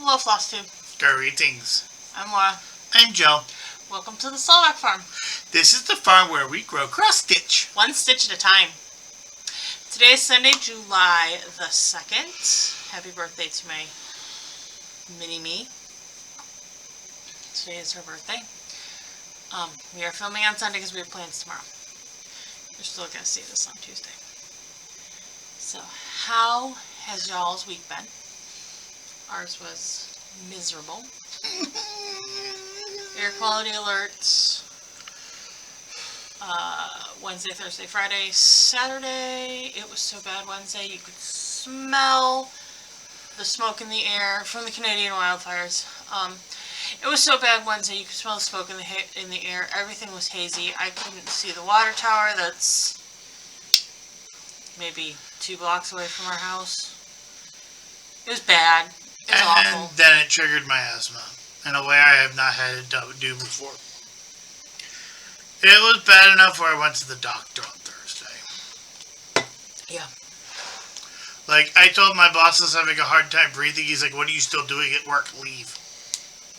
Hello, Flosstube. Greetings. I'm Laura. I'm Joe. Welcome to the Slovak Farm. This is the farm where we grow cross-stitch. One stitch at a time. Today is Sunday, July the 2nd. Happy birthday to my mini-me. Today is her birthday. We are filming on Sunday because we have plans tomorrow. You're still going to see this on Tuesday. So, how has y'all's week been? Ours was miserable. Air quality alerts. Wednesday, Thursday, Friday, Saturday. It was so bad Wednesday. You could smell the smoke in the air from the Canadian wildfires. It was so bad Wednesday. You could smell the smoke in the air. Everything was hazy. I couldn't see the water tower that's maybe 2 blocks away from our house. It was bad. It was awful. And then it triggered my asthma in a way I have not had it do before. It was bad enough where I went to the doctor on Thursday. Yeah. Like, I told my boss I was having a hard time breathing. He's like, what are you still doing at work? Leave.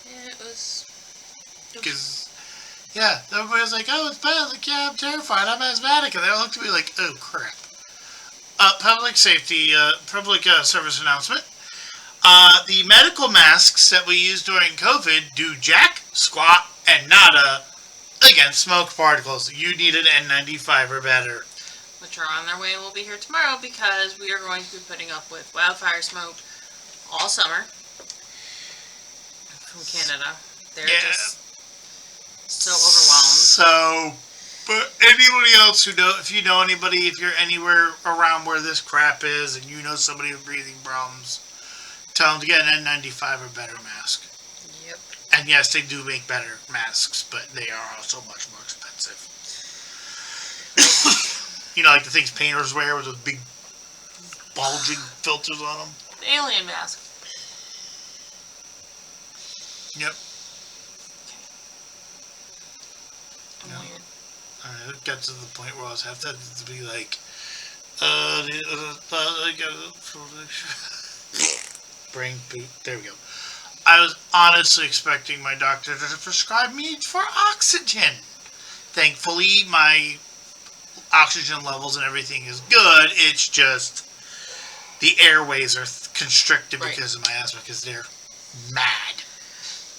Yeah, it was... Because, yeah, everybody was like, oh, it's bad. I was like, yeah, I'm terrified. I'm asthmatic. And they all looked at me like, oh, crap. Public safety, public service announcement. The medical masks that we use during COVID do jack, squat, and nada against smoke particles. You need an N95 or better. Which are on their way and will be here tomorrow because we are going to be putting up with wildfire smoke all summer from Canada. They're just so overwhelmed. So, but anybody else who know, if you know anybody, if you're anywhere around where this crap is and you know somebody with breathing problems, tell them to get an N95 or better mask. Yep. And yes, they do make better masks, but they are also much more expensive. You know, like the things painters wear with those big bulging filters on them. The alien mask. Yep. I'm weird. It got to the point where I was having to be like, brain boot. There we go. I was honestly expecting my doctor to prescribe me for oxygen. Thankfully, my oxygen levels and everything is good. It's just the airways are constricted because of my asthma, because they're mad.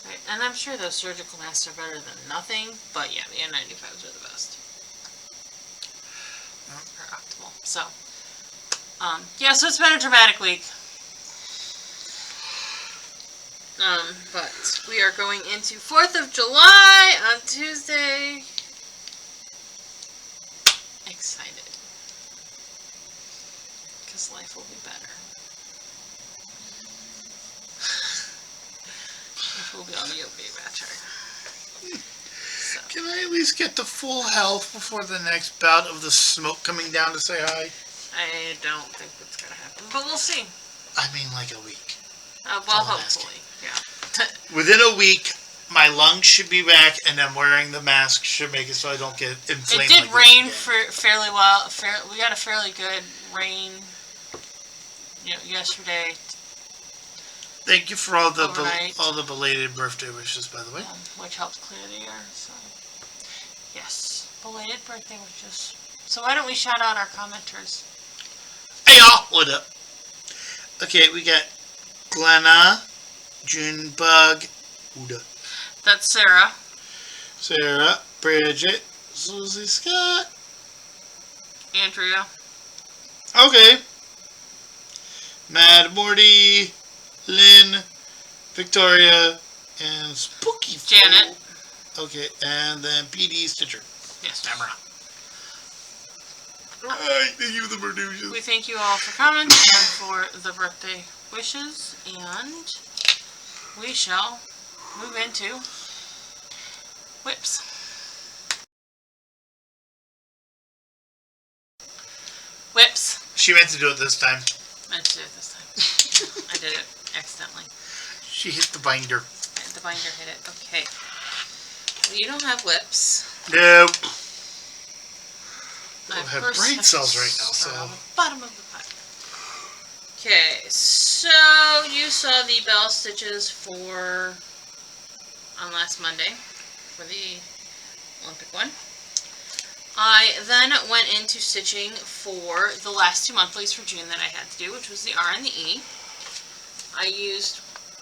Right. And I'm sure those surgical masks are better than nothing, but yeah, the N95s are the best. Or optimal. So, yeah, so it's been a dramatic week. But we are going into 4th of July on Tuesday. Excited. Because life will be better. Life will be better. So. Can I at least get to full health before the next bout of the smoke coming down to say hi? I don't think that's going to happen, but we'll see. I mean, like a week. Well, hopefully, yeah. Within a week, my lungs should be back, and then wearing the mask should make it so I don't get inflamed. It did rain fairly well. We got a fairly good rain, yesterday. Thank you for all the belated birthday wishes, by the way. Which helped clear the air. So, yes, belated birthday wishes. So why don't we shout out our commenters? Hey y'all, what up? Okay, we got Glenna, Junebug, Uda. That's Sarah. Sarah, Bridget, Susie Scott. Andrea. Okay. Mad Morty, Lynn, Victoria, and Spooky Janet. Okay, and then PD Stitcher. Yes. Tamara. Alright, thank you for the birthday wishes. We thank you all for coming and for the birthday wishes, and we shall move into whips. Whips. She meant to do it this time. Meant to do it this time. I did it accidentally. She hit the binder. The binder hit it. Okay. Well, you don't have whips. Nope. I I have brain cells right now, so. On the bottom of the pile. Okay, so you saw the bell stitches on last Monday for the Olympic one. I then went into stitching for the last 2 monthlies for June that I had to do, which was the R and the E. I used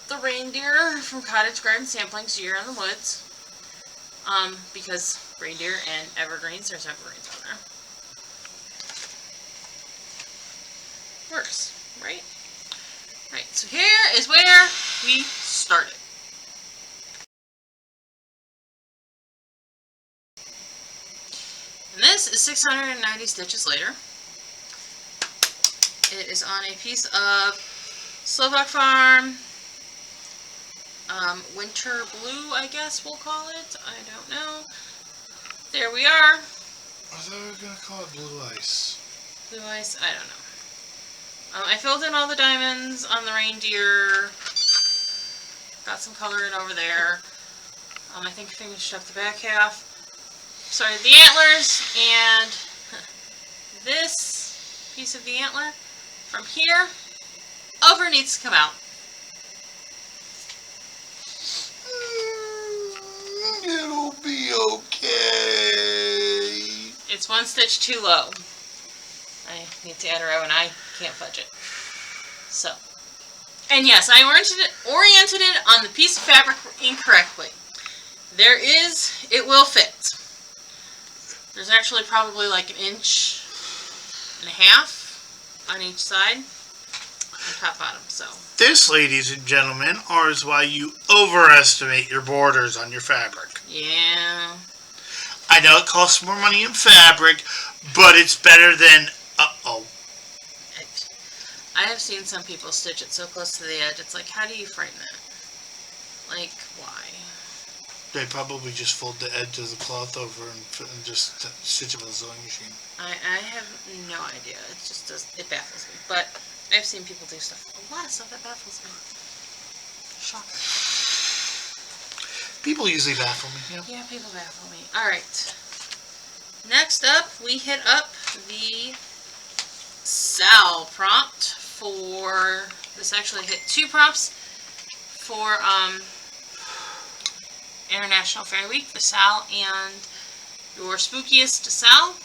the reindeer from Cottage Garden Samplings Year in the Woods, because reindeer and evergreens, there's evergreens on there. Works, right? Right, so here is where we started. And this is 690 stitches later. It is on a piece of Slovak Farm, Winter Blue, I guess we'll call it. I don't know. There we are. I thought we were going to call it Blue Ice. Blue Ice? I don't know. I filled in all the diamonds on the reindeer. Got some color in over there. I think I finished up the back half. Sorry, the antlers, and this piece of the antler from here over needs to come out. It'll be okay. It's 1 stitch too low. I need to add a row and I can't fudge it. So, and yes, I oriented it on the piece of fabric incorrectly. It will fit. There's actually probably like 1.5 inches on each side, on top bottom, so. This, ladies and gentlemen, is why you overestimate your borders on your fabric. Yeah. I know it costs more money in fabric, but it's better than, I have seen some people stitch it so close to the edge, it's like, how do you frame that? Like, why? They probably just fold the edge of the cloth over and just stitch it with a sewing machine. I have no idea. It just it baffles me. But I've seen people do stuff. A lot of stuff that baffles me. Shocker. People usually baffle me, you know? Yeah, people baffle me. Alright. Next up, we hit up the Sal prompt for, this actually hit 2 prompts for, International Fairy Week, the Sal and your spookiest Sal.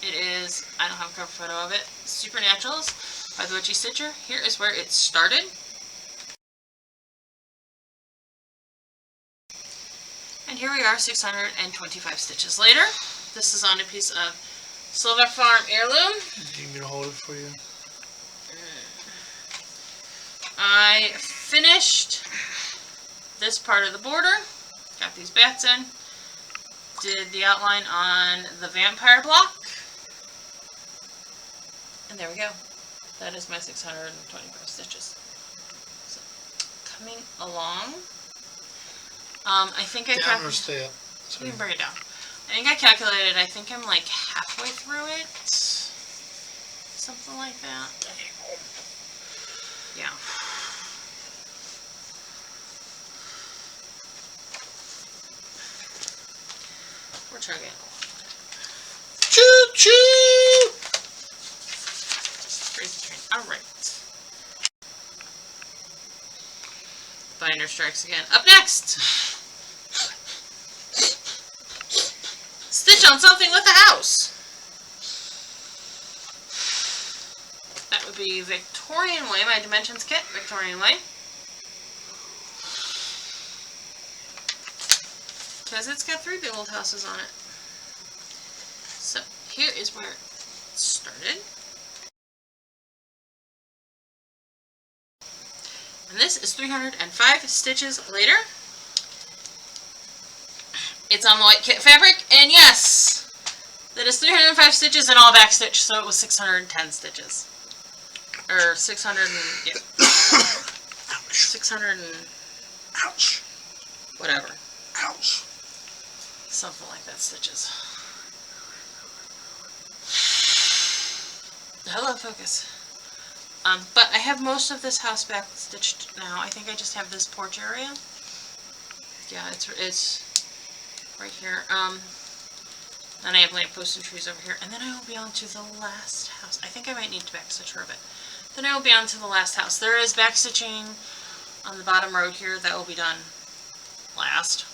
It is, I don't have a cover photo of it, Supernaturals by the Witchy Stitcher. Here is where it started. And here we are 625 stitches later. This is on a piece of Slovak Farm Heirloom. Do you need me to hold it for you? I finished this part of the border. Got these bats in. Did the outline on the vampire block. And there we go. That is my 625 stitches. So, coming along. I think I down or stay up? You can bring it down. I think I calculated, I think I'm like halfway through it. Something like that. Yeah. We're chugging along. Choo choo! Crazy train. Alright. Binder strikes again. Up next! Stitch on something with a house. That would be Victorian Way, my Dimensions kit, Victorian Way. Because it's got 3 big old houses on it. So, here is where it started. And this is 305 stitches later. It's on the white kit fabric, and yes, that is 305 stitches and all back stitch, so it was 610 stitches. Or 600 and, yeah. Ouch. 600 and... Ouch. Whatever. Ouch. Something like that stitches. Hello, focus. But I have most of this house back stitched now. I think I just have this porch area. Yeah, it's right here. Then I have lampposts and trees over here. And then I will be on to the last house. I think I might need to back stitch her a bit. then I will be on to the last house. There is backstitching on the bottom road here that will be done last.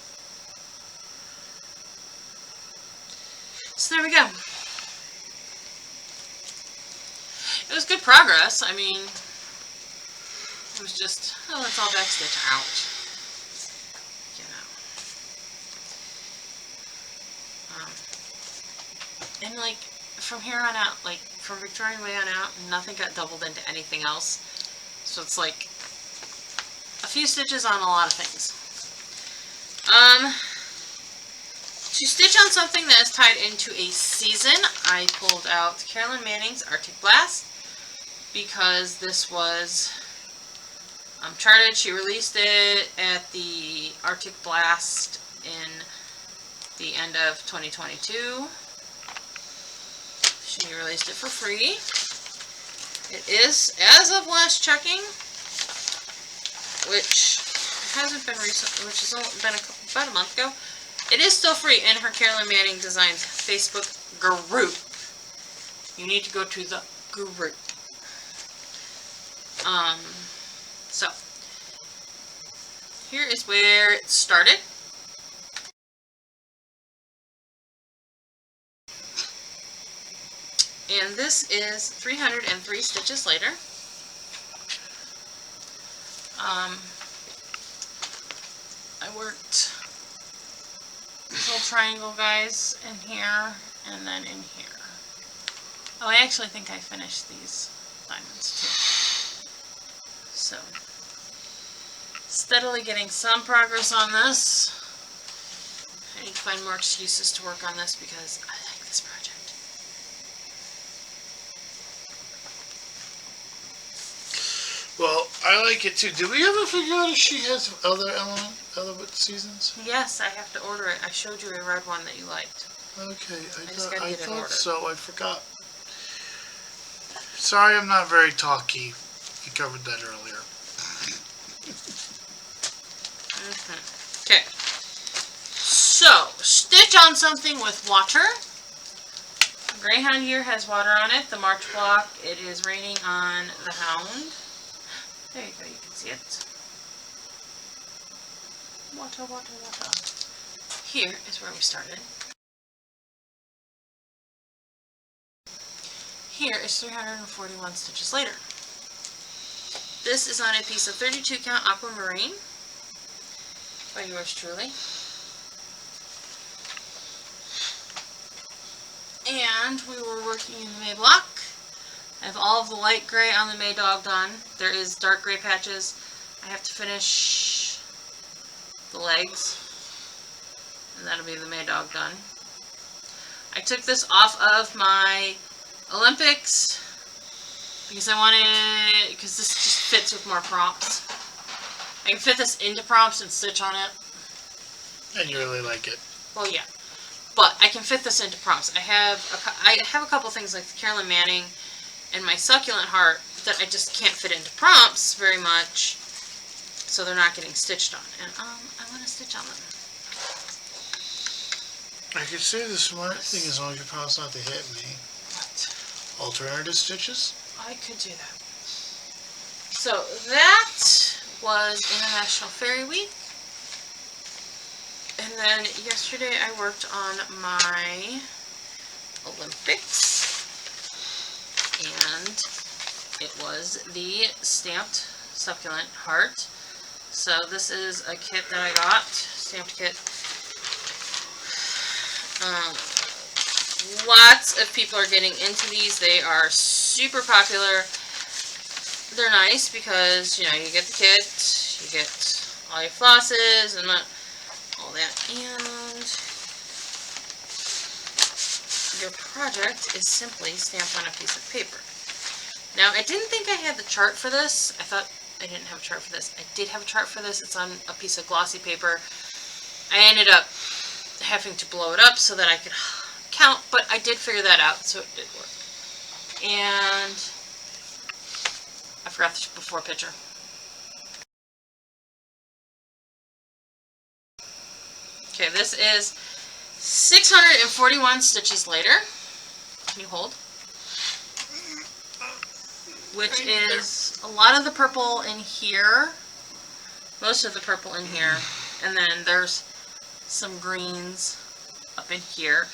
So there we go. It was good progress. I mean, it was just, oh, let's all backstitch out. You know. And like, from here on out, like, from Victorian Way on out, nothing got doubled into anything else. So it's like, a few stitches on a lot of things. To stitch on something that is tied into a season, I pulled out Carolyn Manning's Arctic Blast, because this was charted. She released it at the Arctic Blast in the end of 2022. She released it for free. It is, as of last checking, which hasn't been recent, which has only been about a month ago, it is still free in her Carolyn Manning Designs Facebook group. You need to go to the group. So, here is where it started. And this is 303 stitches later. I worked this little triangle, guys, in here, and then in here. Oh, I actually think I finished these diamonds too. So, steadily getting some progress on this. I need to find more excuses to work on this because I like this project. Well, I like it too. Did we ever figure out if she has other seasons? Yes, I have to order it. I showed you a red one that you liked. Okay, I thought so. I forgot. Sorry, I'm not very talky. You covered that earlier. Okay. So, stitch on something with water. Greyhound here has water on it. The March block, it is raining on the Hound. There you go, you can see it. Water, water, water. Here is where we started. Here is 341 stitches later. This is on a piece of 32 count aquamarine by yours truly. And we were working in the May block. I have all of the light gray on the May dog done. There is dark gray patches. I have to finish the legs, and that'll be the May dog done. I took this off of my Olympics because I wanted, because this just fits with more prompts. I can fit this into prompts and stitch on it. And you really like it. Well, yeah. But I can fit this into prompts. I have a couple things like the Carolyn Manning and my succulent heart that I just can't fit into prompts very much, so they're not getting stitched on. And I want to stitch on them. I could say the smart thing is only your promise not to hit me. What? Alternative stitches? I could do that. So that was International Fairy Week. And then yesterday I worked on my Olympics. And it was the stamped succulent heart. So this is a kit that I got, stamped kit. Lots of people are getting into these. They are super popular. They're nice because, you know, you get the kit, you get all your flosses and all that, and your project is simply stamped on a piece of paper. Now, I didn't think I had the chart for this. I thought I didn't have a chart for this. I did have a chart for this. It's on a piece of glossy paper. I ended up having to blow it up so that I could count, but I did figure that out, so it did work. And I forgot the before picture. Okay, this is 641 stitches later. Can you hold? which is a lot of the purple in here. Most of the purple in here. And then there's some greens up in here.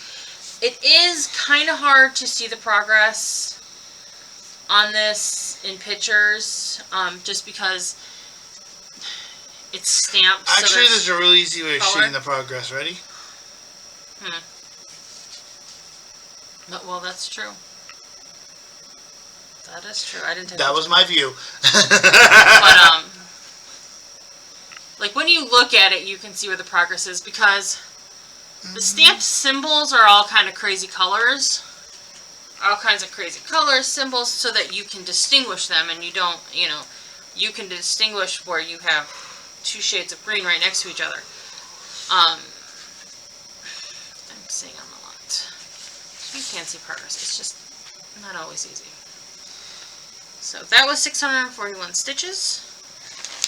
It is kind of hard to see the progress on this in pictures, just because it's stamped. Actually, so there's a really easy way of color. seeing the progress. Ready? Well, that's true. That is true. I didn't take That was my view. But, like, when you look at it, you can see where the progress is, because the stamped symbols are all kind of crazy colors. All kinds of crazy colors, symbols, so that you can distinguish them, and you don't, you can distinguish where you have two shades of green right next to each other. I'm saying I'm a lot. You can see progress. It's just not always easy. So that was 641 stitches.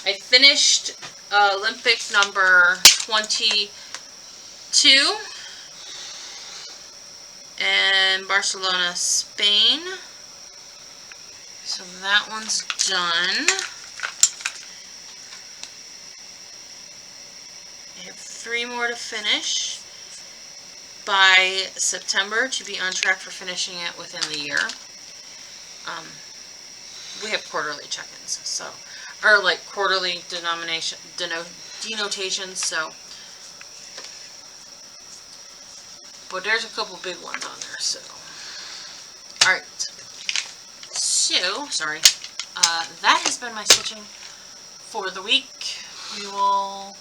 I finished Olympic number 22 in Barcelona, Spain. So that one's done. I have 3 more to finish by September to be on track for finishing it within the year. We have quarterly check-ins, so, or like quarterly denotations, so. But there's a couple big ones on there, so. Alright. So, sorry. That has been my stitching for the week. We will,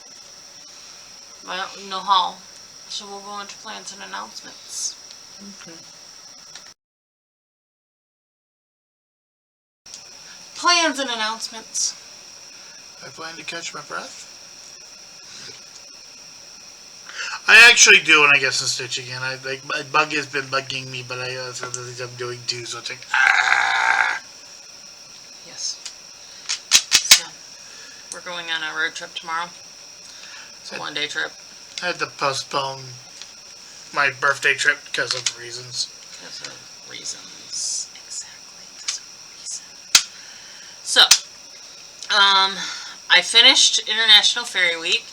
well, no haul. So we'll go into plans and announcements. Okay. Plans and announcements. I plan to catch my breath. I actually do when I get some stitching in. My bug has been bugging me, but I have other things I'm doing too, so it's like, Yes. So, we're going on a road trip tomorrow. It's a 1-day trip. I had to postpone my birthday trip because of reasons. Because of reasons. Exactly. Because of reasons. So, I finished International Fairy Week.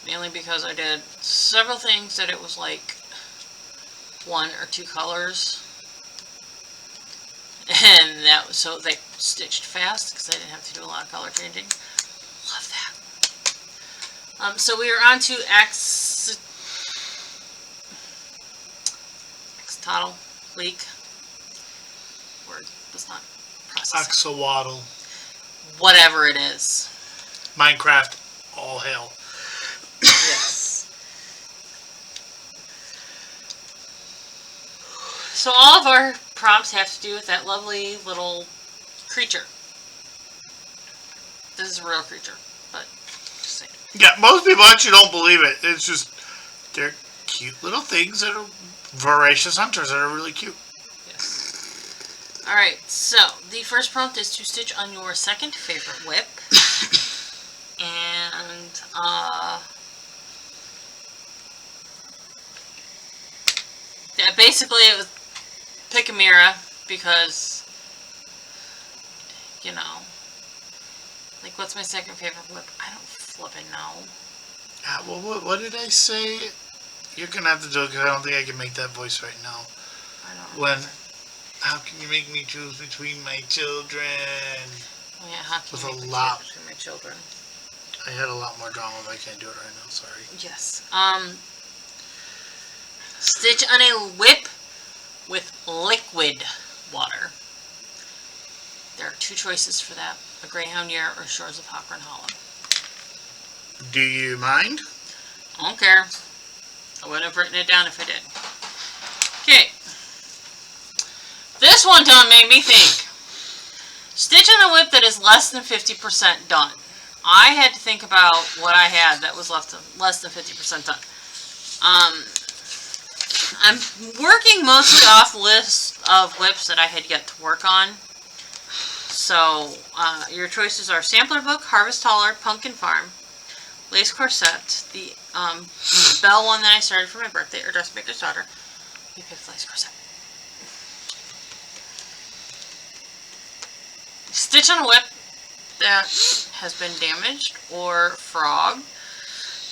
Mainly because I did several things that it was like 1 or 2 colors. And that was, so they stitched fast because I didn't have to do a lot of color changing. Love that. So we are on to Axolotl Week. Word was not processing. Axolotl. Whatever it is. Minecraft. All hell. Yes. So all of our prompts have to do with that lovely little creature. This is a real creature, but just saying. Yeah, most people actually don't believe it. It's just, they're cute little things that are voracious hunters that are really cute. Yes. Alright, so the first prompt is to stitch on your second favorite whip. And, yeah, basically it was pick a mirror because, like, what's my second favorite whip? I don't flippin' know. Well, what did I say? You're going to have to do it because I don't think I can make that voice right now. I don't know. How can you make me choose between my children? Oh yeah, how can With you a make me lot. choose between my children? I had a lot more drama, but I can't do it right now. Sorry. Yes. Stitch on a whip with liquid water. There are 2 choices for that: a Greyhound Year or Shores of Hawker and Hollow. Do you mind? I don't care. I wouldn't have written it down if I did. Okay. This one done made me think. Stitch on a whip that is less than 50% done. I had to think about what I had that was less than 50% done. I'm working mostly off lists of whips that I had yet to work on. So, your choices are Sampler Book, Harvest Hauler, Pumpkin Farm, Lace Corset, the Bell one that I started for my birthday, or Dressmaker's Daughter. We picked Lace Corset. stitch on a whip that has been damaged or frog.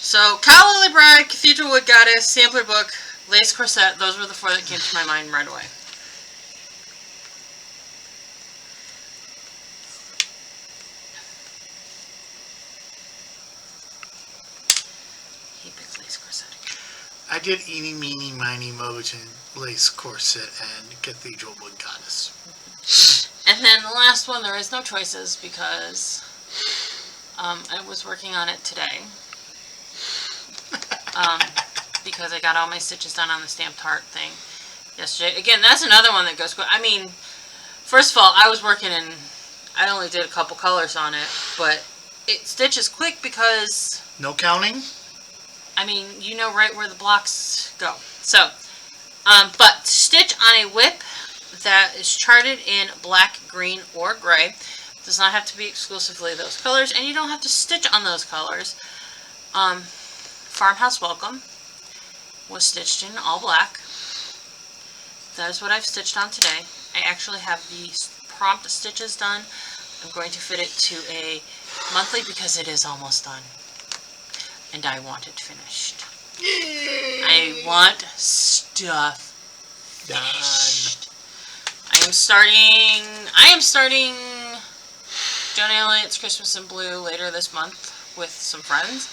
So, Cow Lily Bride, Cathedral Wood Goddess, Sampler Book, Lace Corset, those were the 4 that came to my mind right away. He picked Lace Corset again. I did Eeny, Meeny, Miny, Moe, Lace Corset, and Cathedral Wood Goddess. And then the last one, there is no choices because I was working on it today. Because I got all my stitches done on the stamped heart thing yesterday. Again, that's another one that goes quick. I mean, first of all, I was working and I only did a couple colors on it, but it stitches quick because... No counting? I mean, you know right where the blocks go. So, but stitch on a whip that is charted in black, green, or gray. Does not have to be exclusively those colors, and you don't have to stitch on those colors. Farmhouse Welcome was stitched in all black. That is what I've stitched on today. I actually have the prompt stitches done. I'm going to fit it to a monthly because it is almost done. And I want it finished. Yay! I want stuff finished. I am starting Joan Elliott's Christmas in Blue later this month with some friends.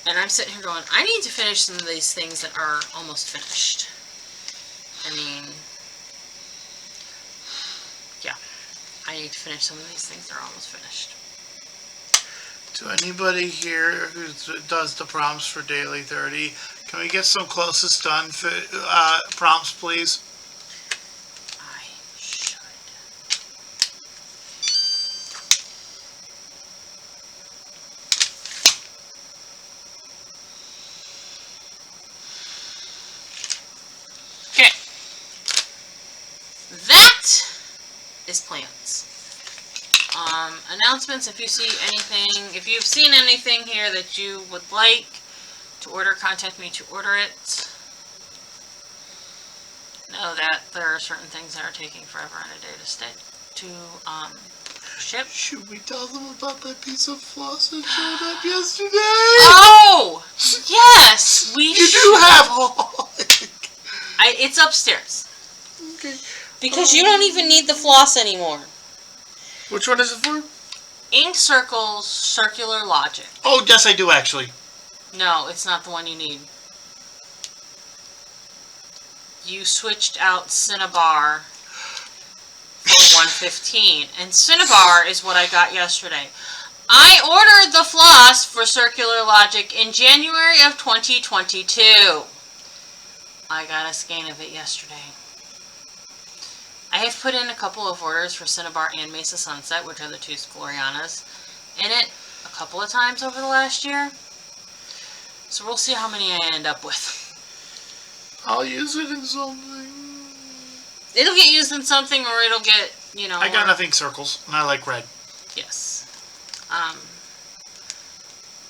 And I'm sitting here going, I need to finish some of these things that are almost finished. I mean, yeah. I need to finish some of these things that are almost finished. To anybody here who does the prompts for Daily 30, can we get some closest done prompts, please? I should. Okay. That is plans. Announcements, if you've seen anything here that you would like to order, contact me to order it. Know that there are certain things that are taking forever and a day to ship. Should we tell them about that piece of floss that showed up yesterday? Oh! Yes! You do have all. It's upstairs. Okay. Because you don't even need the floss anymore. Which one is it for? Ink Circle's Circular Logic. Oh, yes, I do actually. No, it's not the one you need. You switched out Cinnabar for 115. And Cinnabar is what I got yesterday. I ordered the floss for Circular Logic in January of 2022. I got a scan of it yesterday. I have put in a couple of orders for Cinnabar and Mesa Sunset, which are the two Glorianas, in it a couple of times over the last year. So we'll see how many I end up with. I'll use it in something. It'll get used in something, or it'll get, I got nothing circles, and I like red. Yes.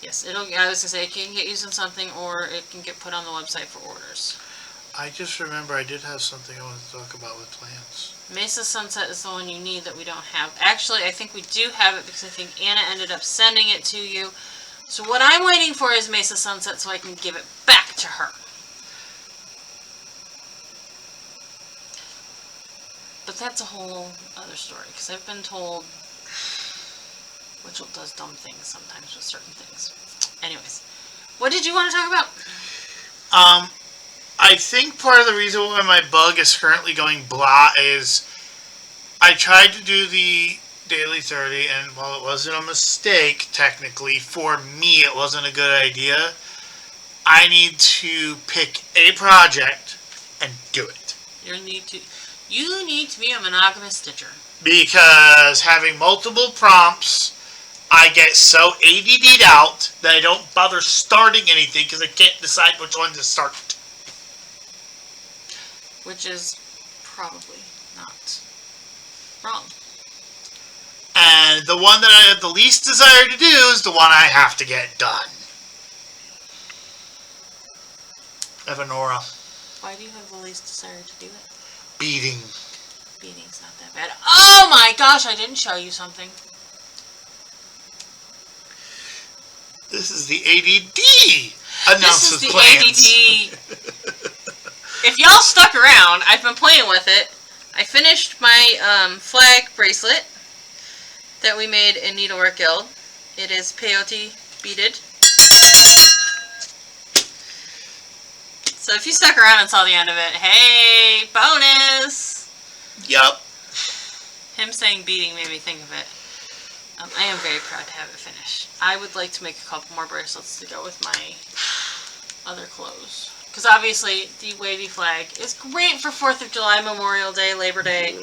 Yes, I was going to say, it can get used in something, or it can get put on the website for orders. I just remember I did have something I wanted to talk about with plans. Mesa Sunset is the one you need that we don't have. Actually, I think we do have it because I think Anna ended up sending it to you. So what I'm waiting for is Mesa Sunset so I can give it back to her. But that's a whole other story because I've been told Mitchell does dumb things sometimes with certain things. Anyways, what did you want to talk about? I think part of the reason why my bug is currently going blah is I tried to do the Daily 30, and while it wasn't a mistake, technically, for me it wasn't a good idea. I need to pick a project and do it. You need to be a monogamous stitcher. Because having multiple prompts, I get so ADD'd out that I don't bother starting anything because I can't decide which one to start. Which is probably not wrong. And the one that I have the least desire to do is the one I have to get done. Evanora. Why do you have the least desire to do it? Beating. Beating's not that bad. Oh my gosh, I didn't show you something. This is the ADD announces This is the plans. ADD. If y'all stuck around, I've been playing with it. I finished my flag bracelet that we made in Needlework Guild. It is peyote beaded. So if you stuck around and saw the end of it, hey, bonus! Yup. Him saying beading made me think of it. I am very proud to have it finished. I would like to make a couple more bracelets to go with my other clothes. Because obviously, the wavy flag is great for 4th of July, Memorial Day, Labor Day,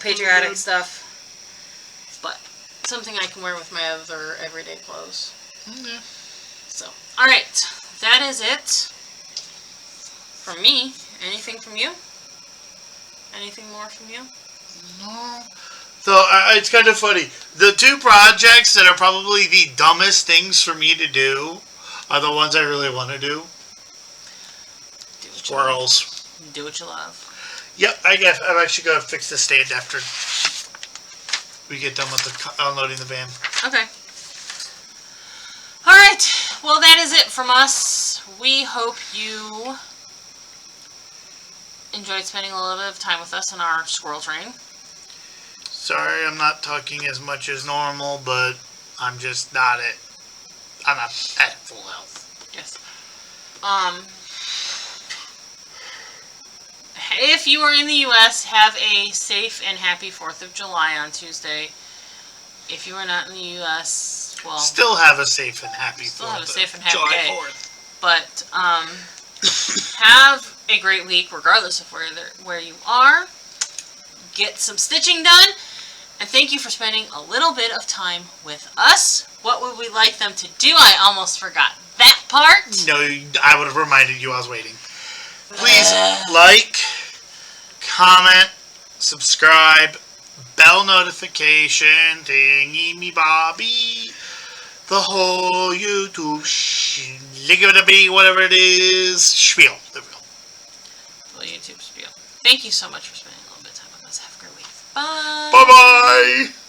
patriotic stuff. But something I can wear with my other everyday clothes. Okay. So, alright. That is it from me. Anything from you? Anything more from you? No. So, it's kind of funny. The two projects that are probably the dumbest things for me to do are the ones I really want to do. Squirrels. Do what you love. Yep, I'm actually going to fix the stand after we get done with the unloading the van. Okay. Alright, well that is it from us. We hope you enjoyed spending a little bit of time with us in our squirrel train. Sorry I'm not talking as much as normal, but I'm just not I'm not at full health. Yes. If you are in the U.S., have a safe and happy 4th of July on Tuesday. If you are not in the U.S., well... Still have a safe and happy 4th. Still have a safe and happy July day. 4th. But, have a great week, regardless of where you are. Get some stitching done. And thank you for spending a little bit of time with us. What would we like them to do? I almost forgot that part. No, I would have reminded you I was waiting. Please like, comment, subscribe, bell notification, thingy me bobby, the whole YouTube lickety whatever it is, spiel. There we go. The YouTube spiel. Thank you so much for spending a little bit of time with us. Have a great week. Bye. Bye bye.